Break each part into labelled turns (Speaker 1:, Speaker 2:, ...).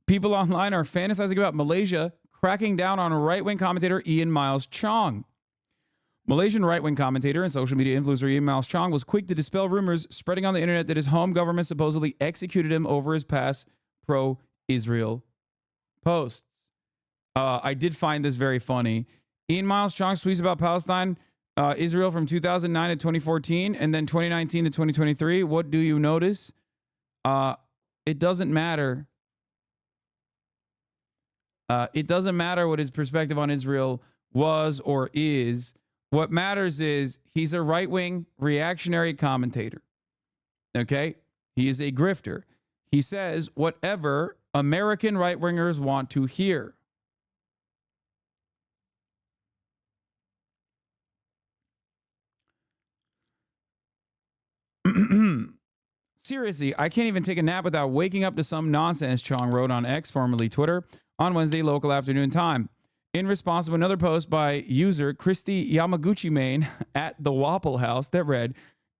Speaker 1: People online are fantasizing about Malaysia cracking down on right-wing commentator Ian Miles Chong. Malaysian right-wing commentator and social media influencer Ian Miles Chong was quick to dispel rumors spreading on the internet that his home government supposedly executed him over his past pro-Israel posts. I did find this very funny. Ian Miles Chong's tweets about Palestine, Israel from 2009 to 2014, and then 2019 to 2023. What do you notice? It doesn't matter. It doesn't matter what his perspective on Israel was or is. What matters is he's a right-wing reactionary commentator. Okay? He is a grifter. He says whatever American right-wingers want to hear. Seriously, I can't even take a nap without waking up to some nonsense, Chong wrote on X, formerly Twitter, on Wednesday local afternoon time. In response to another post by user Christy Yamaguchi Main at the Waffle House that read,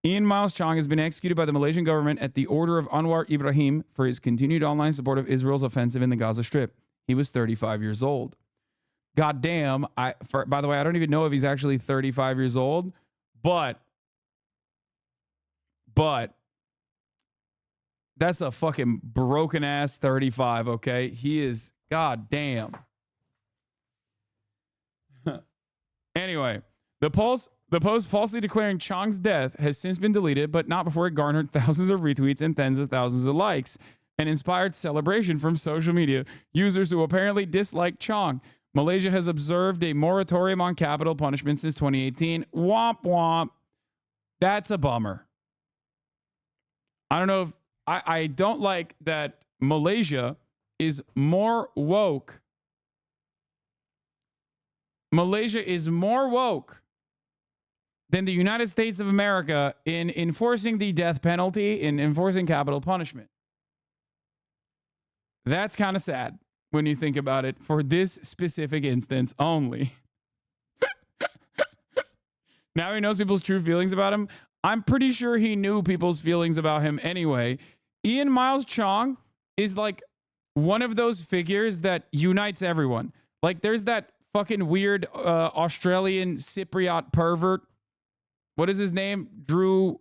Speaker 1: Ian Miles Chong has been executed by the Malaysian government at the order of Anwar Ibrahim for his continued online support of Israel's offensive in the Gaza Strip. He was 35 years old. God damn. By the way, I don't even know if he's actually 35 years old, but that's a fucking broken ass 35, okay? He is, god damn. Anyway, the post falsely declaring Chong's death has since been deleted, but not before it garnered thousands of retweets and tens of thousands of likes and inspired celebration from social media users who apparently dislike Chong. Malaysia has observed a moratorium on capital punishment since 2018. Womp womp. That's a bummer. I don't know if I don't like that Malaysia is more woke. Malaysia is more woke than the United States of America in enforcing the death penalty, in enforcing capital punishment. That's kind of sad when you think about it for this specific instance only. Now he knows people's true feelings about him. I'm pretty sure he knew people's feelings about him anyway. Ian Miles Chong is like one of those figures that unites everyone. Like there's that fucking weird Australian Cypriot pervert. What is his name? Drew,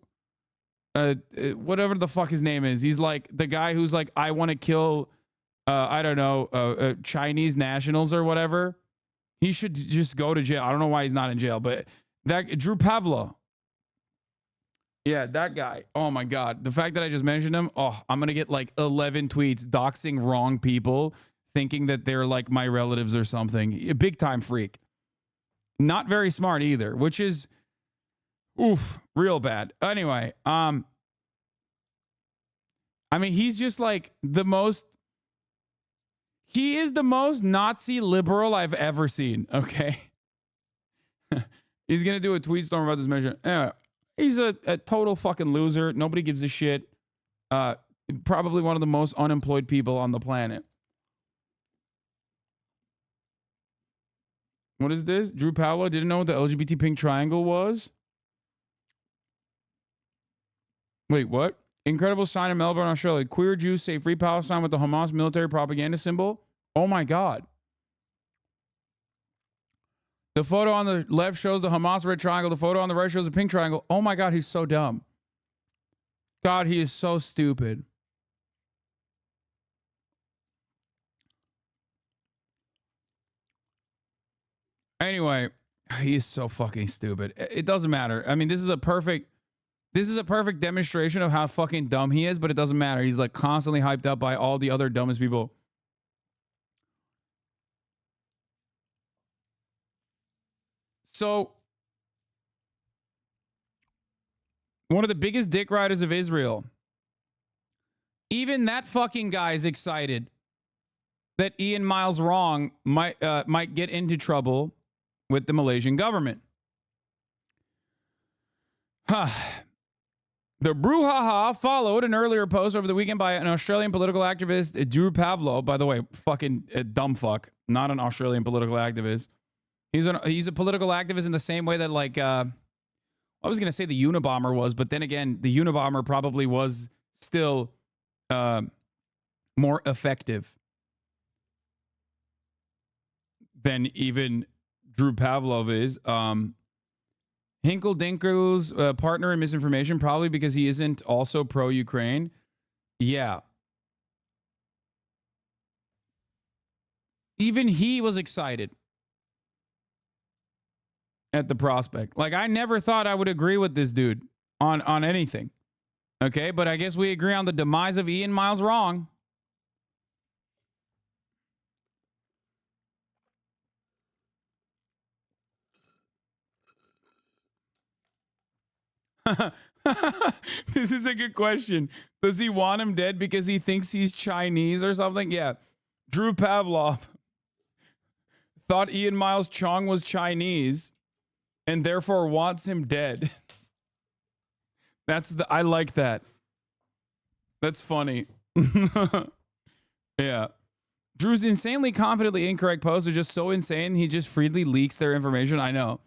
Speaker 1: whatever the fuck his name is. He's like the guy who's like, I want to kill, I don't know, Chinese nationals or whatever. He should just go to jail. I don't know why he's not in jail, but that Drew Pavlo. Yeah, that guy. Oh my God. The fact that I just mentioned him, I'm going to get like 11 tweets doxing wrong people, thinking that they're like my relatives or something. A big time freak. Not very smart either, which is, real bad. Anyway, I mean, he's just like he is the most Nazi liberal I've ever seen, okay? He's going to do a tweet storm about this measure. Anyway. He's a total fucking loser. Nobody gives a shit. Probably one of the most unemployed people on the planet. What is this? Drew Pavlo didn't know what the LGBT pink triangle was? Wait, what? Incredible sign in Melbourne, Australia. Queer Jews say free Palestine with the Hamas military propaganda symbol. Oh my God. The photo on the left shows the Hamas red triangle. The photo on the right shows a pink triangle. Oh my God, he's so dumb. God, he is so stupid. Anyway, he is so fucking stupid. It doesn't matter. I mean, this is a perfect demonstration of how fucking dumb he is, but it doesn't matter. He's like constantly hyped up by all the other dumbest people. So, one of the biggest dick riders of Israel, even that fucking guy is excited that Ian Miles Wrong might get into trouble with the Malaysian government. The brouhaha followed an earlier post over the weekend by an Australian political activist, Drew Pavlo. By the way, fucking dumb fuck, not an Australian political activist. He's a political activist in the same way that like I was gonna say the Unabomber was, but then again, the Unabomber probably was still more effective than even Drew Pavlov is. Hinkle Dinkle's partner in misinformation, probably because he isn't also pro-Ukraine. Yeah. Even he was excited at the prospect. Like, I never thought I would agree with this dude on anything. Okay, but I guess we agree on the demise of Ian Miles wrong. This is a good question. Does he want him dead because he thinks he's Chinese or something? Yeah. Drew Pavlov thought Ian Miles Chong was Chinese and therefore wants him dead. I like that. That's funny. Yeah. Drew's insanely confidently incorrect posts are just so insane. He just freely leaks their information. I know.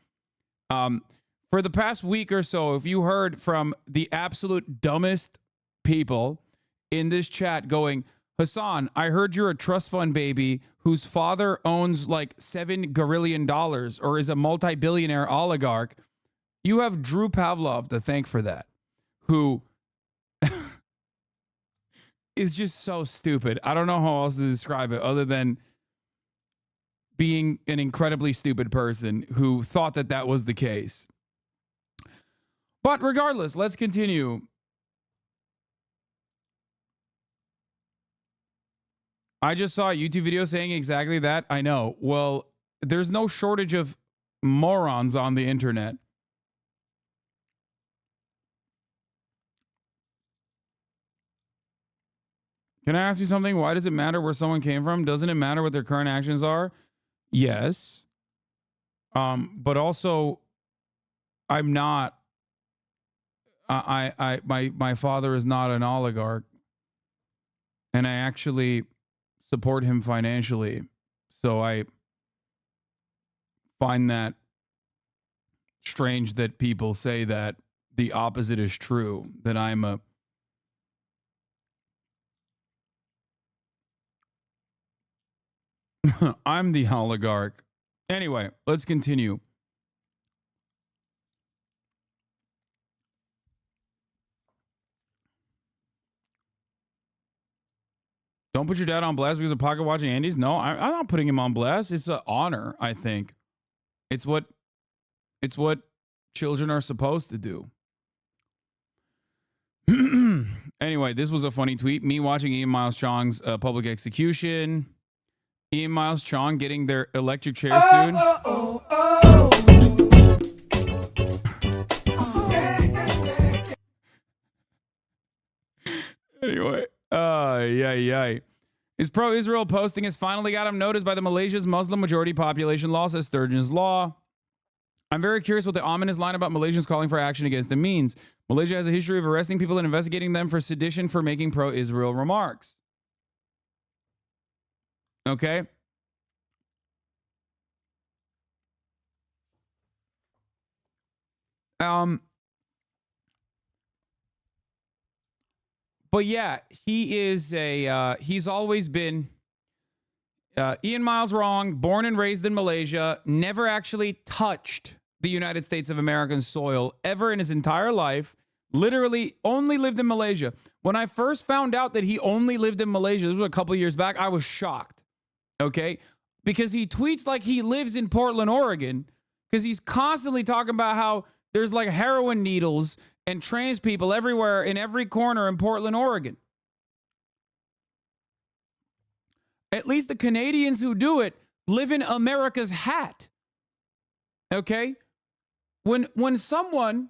Speaker 1: For the past week or so, if you heard from the absolute dumbest people in this chat going, Hasan, I heard you're a trust fund baby whose father owns like $7 gorillion or is a multi-billionaire oligarch. You have Drew Pavlov to thank for that, who is just so stupid. I don't know how else to describe it other than being an incredibly stupid person who thought that that was the case. But regardless, let's continue. I just saw a YouTube video saying exactly that. I know. Well, there's no shortage of morons on the internet. Can I ask you something? Why does it matter where someone came from? Doesn't it matter what their current actions are? Yes. But also, I'm not. My father is not an oligarch, and I actually support him financially. So I find that strange that people say that the opposite is true, that I'm I'm the oligarch. Anyway, let's continue. Don't put your dad on blast because of pocket watching Andy's. No, I'm not putting him on blast. It's an honor, I think. It's what children are supposed to do. Anyway, this was a funny tweet. Me watching Ian Miles Chong's public execution. Ian Miles Chong getting their electric chair soon. Anyway, yay. His pro-Israel posting has finally got him noticed by the Malaysia's Muslim majority population law, says Sturgeon's Law. I'm very curious what the ominous line about Malaysians calling for action against him means. Malaysia has a history of arresting people and investigating them for sedition for making pro-Israel remarks. Okay. But yeah, he is he's always been Ian Miles wrong, born and raised in Malaysia, never actually touched the United States of American soil ever in his entire life, literally only lived in Malaysia. When I first found out that he only lived in Malaysia, this was a couple years back, I was shocked, okay? Because he tweets like he lives in Portland, Oregon, because he's constantly talking about how there's like heroin needles and trans people everywhere in every corner in Portland, Oregon. At least the Canadians who do it live in America's hat. Okay? When someone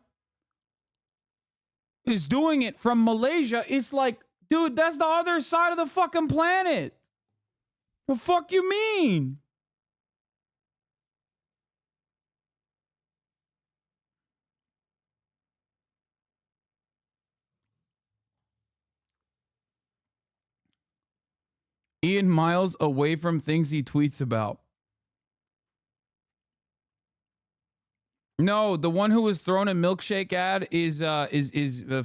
Speaker 1: is doing it from Malaysia, it's like, dude, that's the other side of the fucking planet. The fuck you mean? Ian Miles away from things he tweets about. No, the one who was thrown a milkshake ad is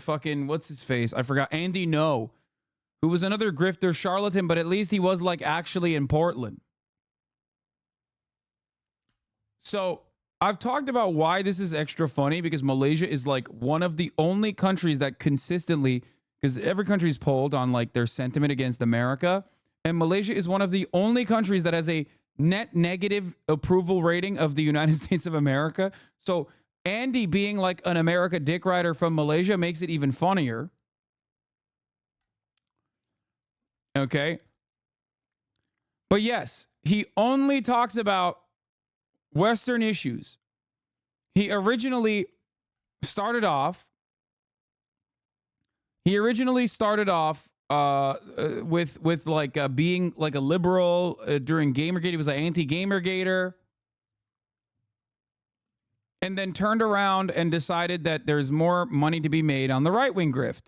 Speaker 1: fucking what's his face? I forgot. Andy No, who was another grifter charlatan, but at least he was like actually in Portland. So I've talked about why this is extra funny because Malaysia is like one of the only countries that consistently, because every country's polled on like their sentiment against America, and Malaysia is one of the only countries that has a net negative approval rating of the United States of America. So Andy being like an America dick rider from Malaysia makes it even funnier. Okay. But yes, he only talks about Western issues. He originally started off with like being like a liberal during Gamergate. He was an anti-Gamergater, and then turned around and decided that there's more money to be made on the right-wing grift.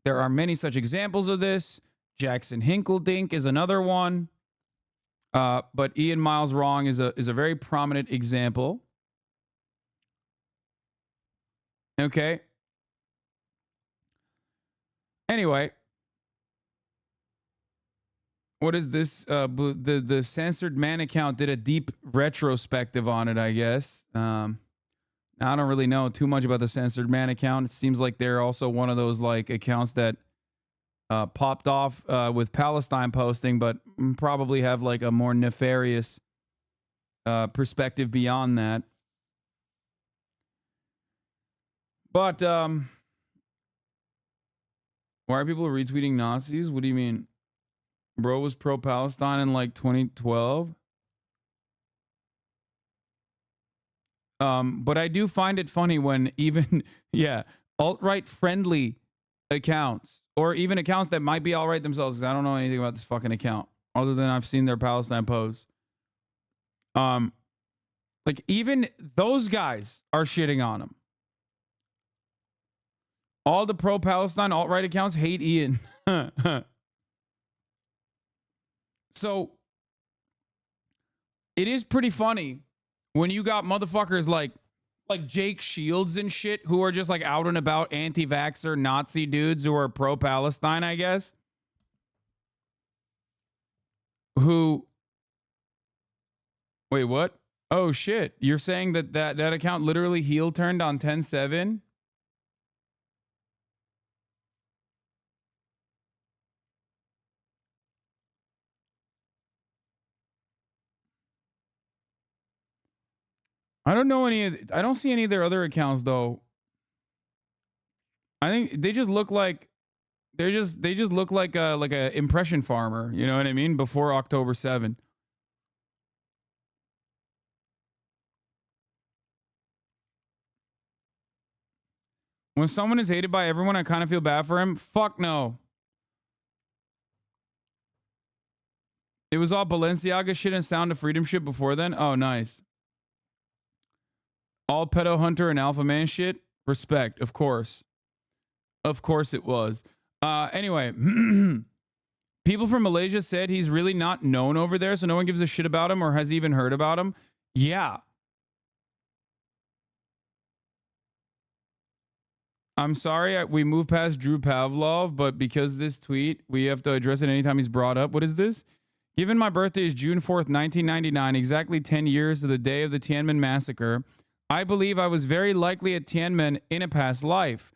Speaker 1: There are many such examples of this. Jackson Hinkledink is another one. But Ian Miles Wrong is a very prominent example. Okay. Anyway, what is this? The Censored Man account did a deep retrospective on it, I guess. I don't really know too much about the Censored Man account. It seems like they're also one of those like accounts that popped off with Palestine posting, but probably have like a more nefarious perspective beyond that. But why are people retweeting Nazis? What do you mean? Bro was pro-Palestine in like 2012. But I do find it funny when even, alt-right friendly accounts, or even accounts that might be alt-right themselves, because I don't know anything about this fucking account, other than I've seen their Palestine posts. Like even those guys are shitting on him. All the pro-Palestine alt-right accounts hate Ian. So it is pretty funny when you got motherfuckers like Jake Shields and shit who are just like out and about anti-vaxxer Nazi dudes who are pro-Palestine, I guess. Who... Wait, what? Oh, shit. You're saying that account literally heel turned on 10/7? I don't know I don't see any of their other accounts though. I think they just look like they just look like a impression farmer, you know what I mean? Before October 7. When someone is hated by everyone, I kind of feel bad for him. Fuck no. It was all Balenciaga shit and Sound of Freedom shit before then. Oh, nice. All pedo hunter and alpha man shit. Respect, of course. Of course it was. Anyway, people from Malaysia said he's really not known over there, so no one gives a shit about him or has even heard about him. Yeah. I'm sorry we moved past Drew Pavlov, but because this tweet, we have to address it anytime he's brought up. What is this? Given my birthday is June 4th, 1999, exactly 10 years to the day of the Tiananmen massacre, I believe I was very likely at Tiananmen in a past life.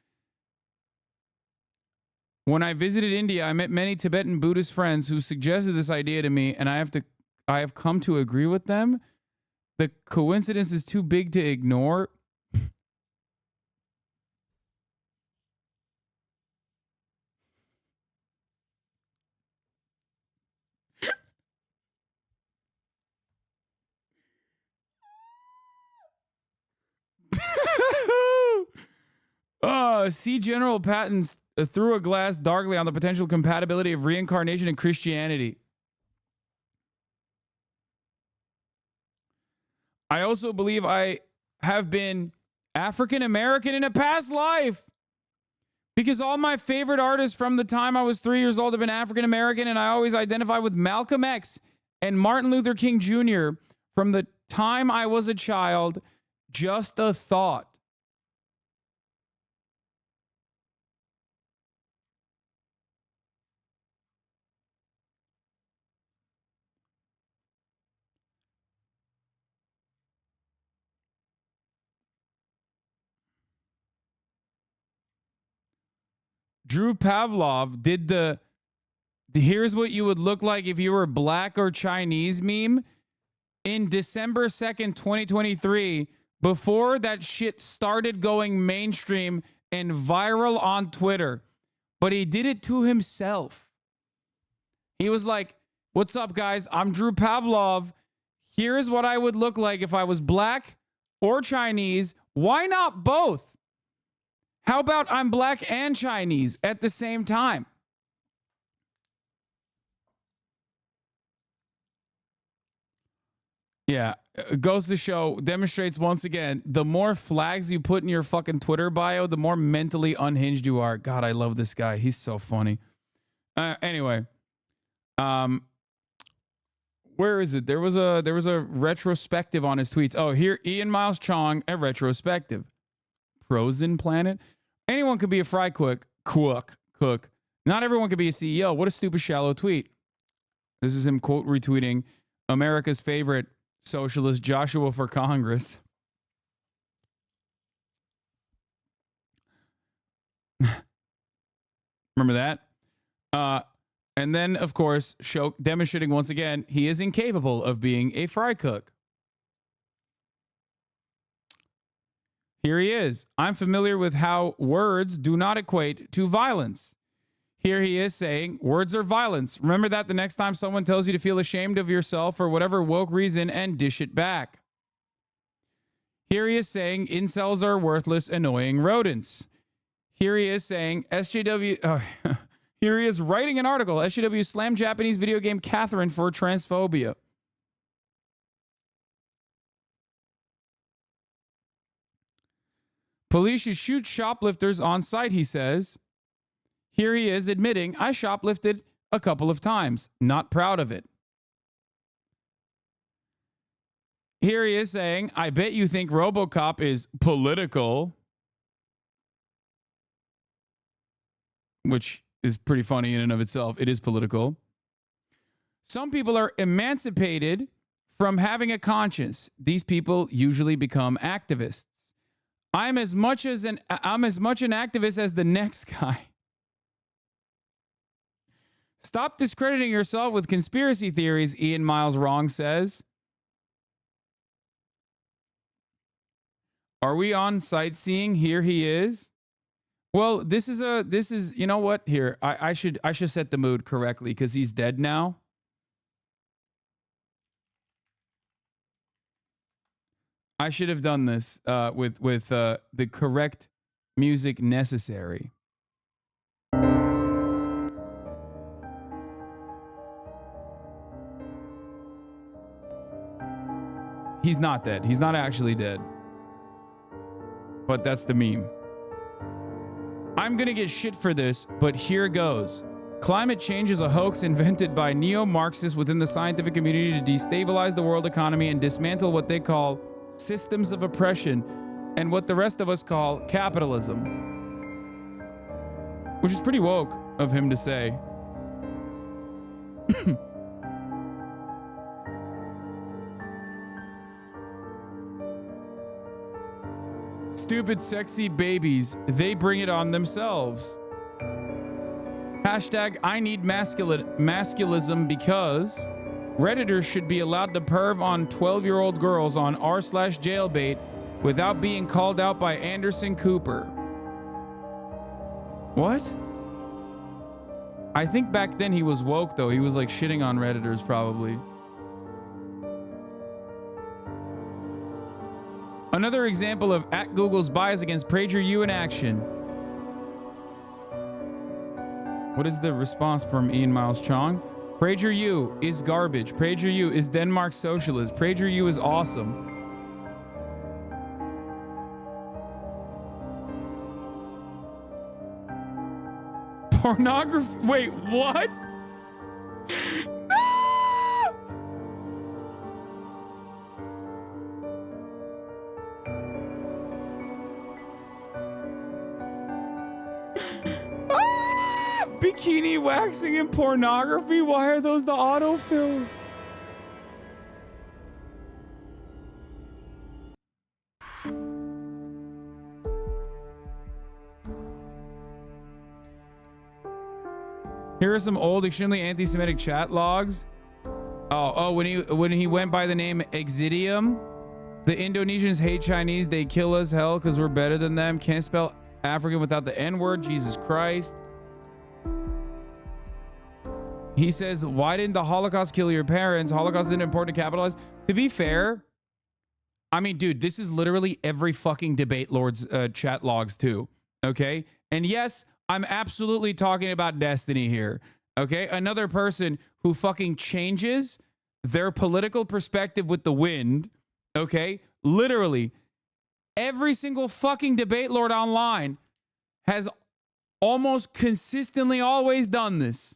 Speaker 1: When I visited India, I met many Tibetan Buddhist friends who suggested this idea to me, and I have come to agree with them. The coincidence is too big to ignore. See General Patton's through a glass darkly on the potential compatibility of reincarnation and Christianity. I also believe I have been African American in a past life, because all my favorite artists from the time I was 3 years old have been African American, and I always identify with Malcolm X and Martin Luther King Jr. from the time I was a child. Just a thought. Drew Pavlov did the here's what you would look like if you were black or Chinese meme in December 2nd, 2023, before that shit started going mainstream and viral on Twitter. But he did it to himself. He was like, what's up, guys? I'm Drew Pavlov. Here's what I would look like if I was black or Chinese. Why not both? How about I'm black and Chinese at the same time? Yeah, goes to show, demonstrates once again, the more flags you put in your fucking Twitter bio, the more mentally unhinged you are. God, I love this guy. He's so funny. Anyway, where is it? There was a retrospective on his tweets. Oh, here, Ian Miles Chong, a retrospective. Frozen Planet. Anyone could be a fry cook. Not everyone could be a CEO. What a stupid, shallow tweet. This is him quote retweeting America's favorite socialist Joshua for Congress. Remember that? And then, of course, demonstrating once again, he is incapable of being a fry cook. Here he is. I'm familiar with how words do not equate to violence. Here he is saying, words are violence. Remember that the next time someone tells you to feel ashamed of yourself for whatever woke reason and dish it back. Here he is saying, incels are worthless, annoying rodents. Here he is saying, SJW... here he is writing an article, SJW slammed Japanese video game Catherine for transphobia. Police should shoot shoplifters on sight, he says. Here he is admitting, I shoplifted a couple of times. Not proud of it. Here he is saying, I bet you think RoboCop is political. Which is pretty funny in and of itself. It is political. Some people are emancipated from having a conscience. These people usually become activists. I'm as much an activist as the next guy. Stop discrediting yourself with conspiracy theories, Ian Miles Wrong says. Are we on sightseeing? Here he is. Well, this is you know what? Here, I should set the mood correctly because he's dead now. I should have done this with the correct music necessary. He's not dead. He's not actually dead. But that's the meme. I'm going to get shit for this, but here goes. Climate change is a hoax invented by neo-Marxists within the scientific community to destabilize the world economy and dismantle what they call systems of oppression and what the rest of us call capitalism. Which is pretty woke of him to say. Stupid, sexy babies. They bring it on themselves. Hashtag I need masculism because Redditors should be allowed to perv on 12-year-old girls on r/jailbait without being called out by Anderson Cooper. What? I think back then he was woke, though. He was like shitting on Redditors, probably. Another example of @Google's bias against PragerU in action. What is the response from Ian Miles Chong? PragerU is garbage. PragerU is Denmark's socialist. PragerU is awesome. Pornography. Wait, what? Bikini waxing and pornography? Why are those the autofills? Here are some old, extremely anti-Semitic chat logs. When he went by the name Exidium. The Indonesians hate Chinese. They kill us hell because we're better than them. Can't spell African without the N-word. Jesus Christ. He says, why didn't the Holocaust kill your parents? Holocaust isn't important to capitalize. To be fair, I mean, dude, this is literally every fucking debate lord's chat logs too. Okay? And yes, I'm absolutely talking about Destiny here. Okay? Another person who fucking changes their political perspective with the wind. Okay? Literally, every single fucking debate lord online has almost consistently always done this.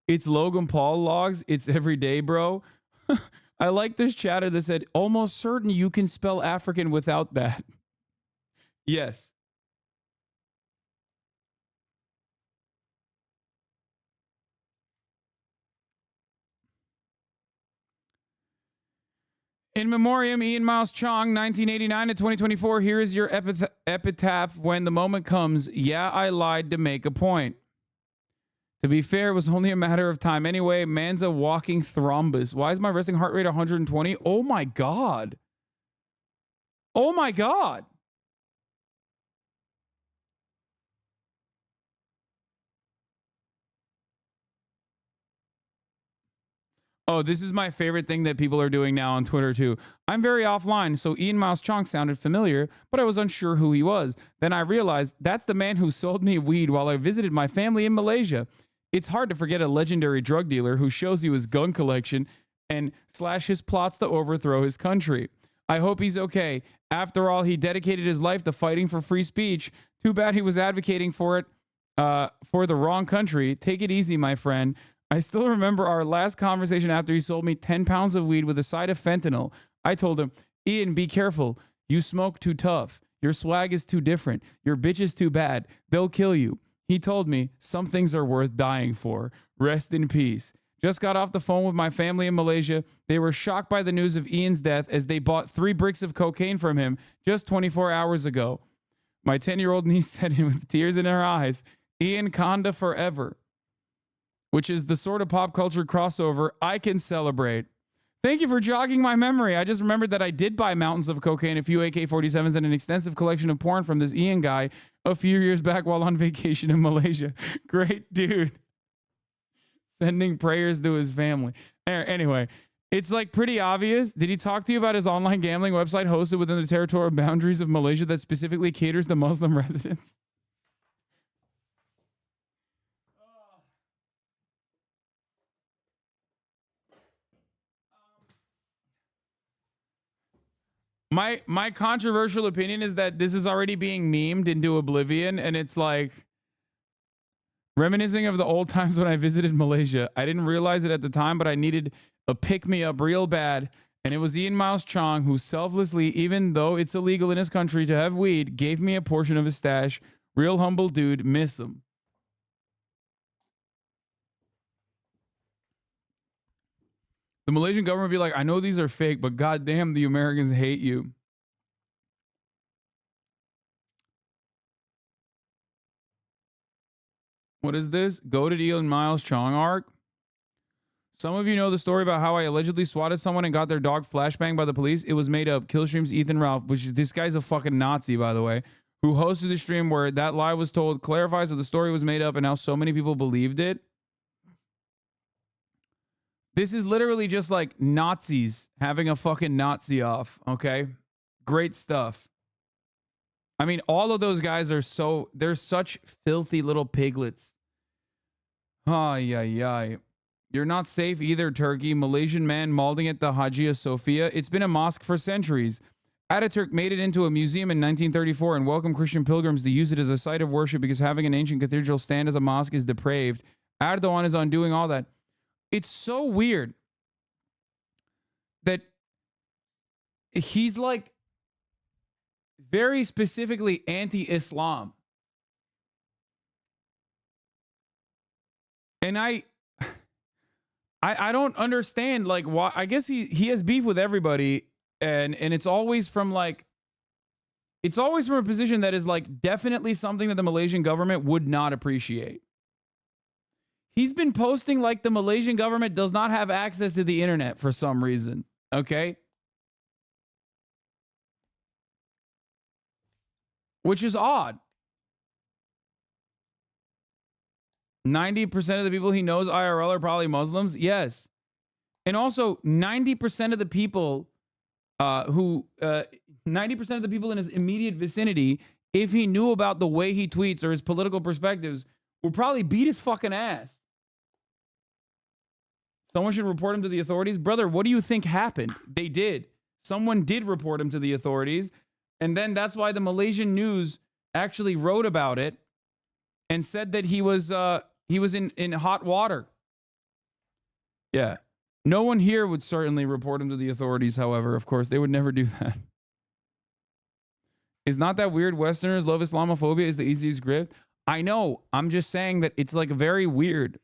Speaker 1: It's Logan Paul logs. It's every day, bro. I like this chatter that said, almost certain you can spell African without that. Yes. In memoriam, Ian Miles Chong, 1989 to 2024. Here is your epitaph when the moment comes. Yeah, I lied to make a point. To be fair, it was only a matter of time. Anyway, man's a walking thrombus. Why is my resting heart rate 120? Oh my God. Oh my God. Oh, this is my favorite thing that people are doing now on Twitter too. I'm very offline, so Ian Miles Chong sounded familiar, but I was unsure who he was. Then I realized that's the man who sold me weed while I visited my family in Malaysia. It's hard to forget a legendary drug dealer who shows you his gun collection and / his plots to overthrow his country. I hope he's okay. After all, he dedicated his life to fighting for free speech. Too bad he was advocating for it for the wrong country. Take it easy, my friend. I still remember our last conversation after he sold me 10 pounds of weed with a side of fentanyl. I told him, Ian, be careful. You smoke too tough. Your swag is too different. Your bitch is too bad. They'll kill you. He told me, some things are worth dying for. Rest in peace. Just got off the phone with my family in Malaysia. They were shocked by the news of Ian's death as they bought 3 bricks of cocaine from him just 24 hours ago. My 10-year-old niece said with tears in her eyes, Ian Conda forever. Which is the sort of pop culture crossover I can celebrate. Thank you for jogging my memory. I just remembered that I did buy mountains of cocaine, a few AK-47s, and an extensive collection of porn from this Ian guy a few years back while on vacation in Malaysia. Great dude. Sending prayers to his family. Anyway, it's like pretty obvious. Did he talk to you about his online gambling website hosted within the territorial boundaries of Malaysia that specifically caters to Muslim residents? My controversial opinion is that this is already being memed into oblivion, and it's like reminiscing of the old times when I visited Malaysia. I didn't realize it at the time, but I needed a pick-me-up real bad, and it was Ian Miles Chong who selflessly, even though it's illegal in his country to have weed, gave me a portion of his stash. Real humble dude, miss him. The Malaysian government would be like, I know these are fake, but goddamn, the Americans hate you. What is this? Goated Ian Miles Chong arc. Some of you know the story about how I allegedly swatted someone and got their dog flashbanged by the police. It was made up. Killstream's Ethan Ralph, which is this guy's a fucking Nazi, by the way, who hosted the stream where that lie was told, clarifies that the story was made up and how so many people believed it. This is literally just like Nazis having a fucking Nazi off, okay? Great stuff. I mean, all of those guys are they're such filthy little piglets. Ay, ay, ay. You're not safe either, Turkey. Malaysian man mauling at the Hagia Sophia. It's been a mosque for centuries. Ataturk made it into a museum in 1934 and welcomed Christian pilgrims to use it as a site of worship because having an ancient cathedral stand as a mosque is depraved. Erdogan is undoing all that. It's so weird that he's like very specifically anti-Islam. And I don't understand like why. I guess he has beef with everybody. and it's always from like, it's always from a position that is like definitely something that the Malaysian government would not appreciate. He's been posting like the Malaysian government does not have access to the internet for some reason. Okay. Which is odd. 90% of the people he knows IRL are probably Muslims. Yes. And also 90% of the people 90% of the people in his immediate vicinity, if he knew about the way he tweets or his political perspectives, would probably beat his fucking ass. Someone should report him to the authorities. Brother, what do you think happened? They did. Someone did report him to the authorities. And then that's why the Malaysian news actually wrote about it and said that he was in hot water. Yeah. No one here would certainly report him to the authorities, however. Of course, they would never do that. It's not that weird. Westerners love Islamophobia is the easiest grift. I know. I'm just saying that it's like very weird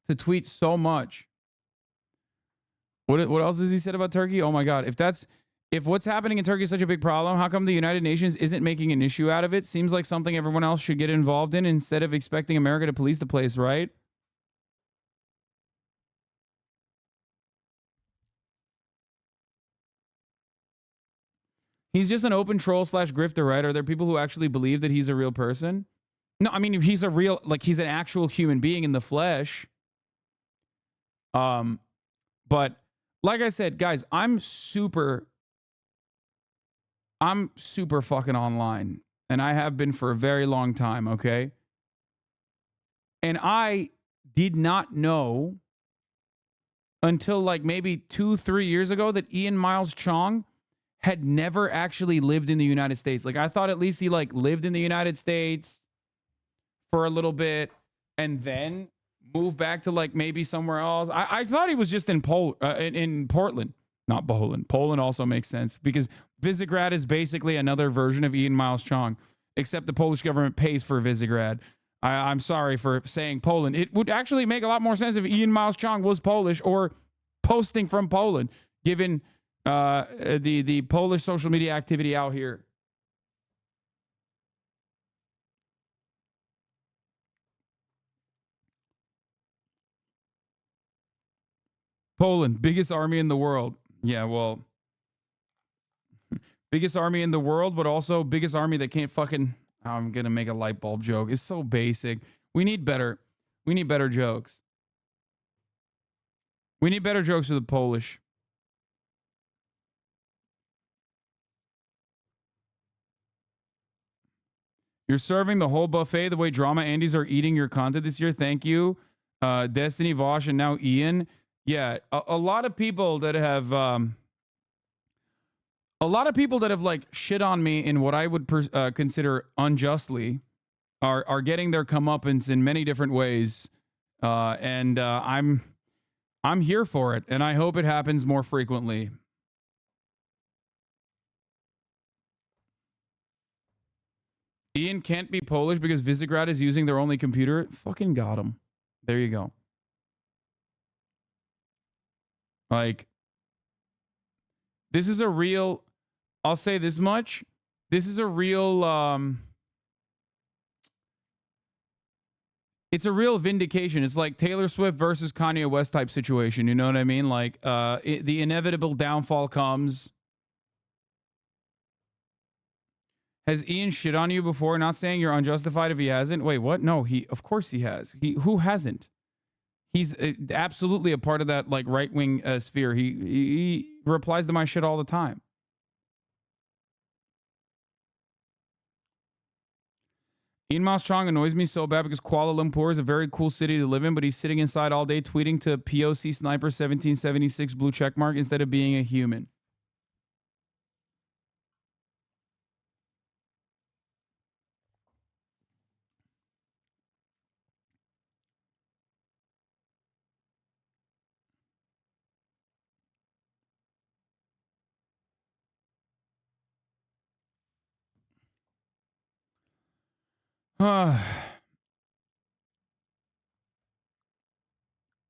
Speaker 1: to tweet so much. What else has he said about Turkey? Oh my God. If what's happening in Turkey is such a big problem, how come the United Nations isn't making an issue out of it? Seems like something everyone else should get involved in instead of expecting America to police the place, right? He's just an open troll / grifter, right? Are there people who actually believe that he's a real person? No, I mean, if he's a real, like he's an actual human being in the flesh. But like I said, guys, I'm super fucking online, and I have been for a very long time, okay? And I did not know until like maybe 2-3 years ago that Ian Miles Chong had never actually lived in the United States. Like I thought at least he like lived in the United States for a little bit and then moved back to like maybe somewhere else. I thought he was just in Portland, not Poland. Poland also makes sense because Visegrad is basically another version of Ian Miles Chong, except the Polish government pays for Visegrad. I'm sorry for saying Poland. It would actually make a lot more sense if Ian Miles Chong was Polish or posting from Poland, given the Polish social media activity out here. Poland, biggest army in the world. Yeah, well, biggest army in the world, but also biggest army that can't fucking. I'm gonna make a light bulb joke. It's so basic. We need better. We need better jokes. We need better jokes for the Polish. You're serving the whole buffet the way Drama Andes are eating your content this year. Thank you. Destiny Vosh and now Ian. Yeah, a lot of people that have like shit on me in what I would consider unjustly are getting their comeuppance in many different ways. And I'm here for it, and I hope it happens more frequently. Ian can't be Polish because Visegrad is using their only computer. Fucking got him. There you go. Like, this is a real, I'll say this much. This is a real, it's a real vindication. It's like Taylor Swift versus Kanye West type situation. You know what I mean? Like, the inevitable downfall comes. Has Ian shit on you before? Not saying you're unjustified if he hasn't. Wait, what? No, of course he has. Who hasn't? He's absolutely a part of that like right wing sphere. He replies to my shit all the time. Ian Miles Chong annoys me so bad because Kuala Lumpur is a very cool city to live in, but he's sitting inside all day tweeting to POC Sniper 1776 blue checkmark instead of being a human.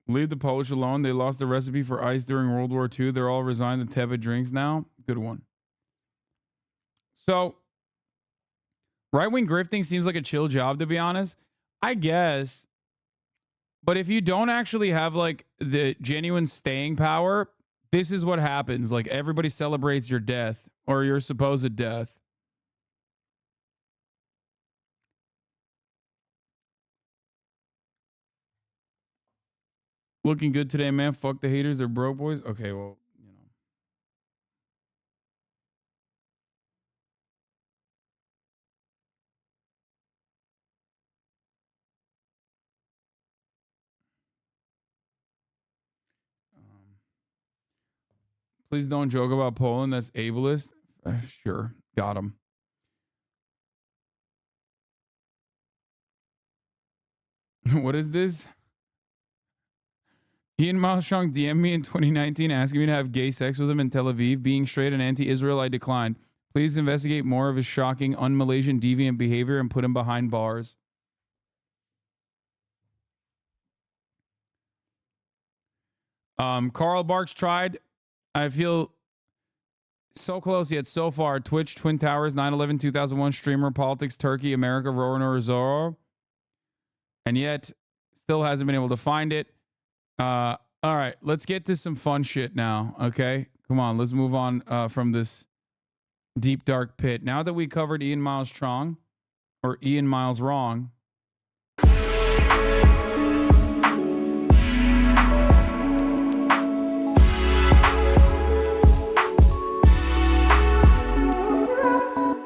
Speaker 1: Leave the Polish alone. They lost the recipe for ice during World War II. They're all resigned to tepid drinks now. Good one. So, right-wing grifting seems like a chill job, to be honest. I guess. But if you don't actually have like the genuine staying power, this is what happens. Like everybody celebrates your death or your supposed death. Looking good today, man. Fuck the haters. They're broke boys. Okay, well, you know. Please don't joke about Poland. That's ableist. Sure. Got him. What is this? Ian Malshong DM'd me in 2019 asking me to have gay sex with him in Tel Aviv. Being straight and anti-Israel, I declined. Please investigate more of his shocking, un-Malaysian deviant behavior and put him behind bars. Carl Barks tried. I feel so close yet so far. Twitch, Twin Towers, 9/11, 2001, streamer, politics, Turkey, America, Rowan Zorro. And yet, still hasn't been able to find it. All right, let's get to some fun shit now. Okay, come on, let's move on from this deep dark pit. Now that we covered Ian Miles Chong, or Ian Miles Wrong,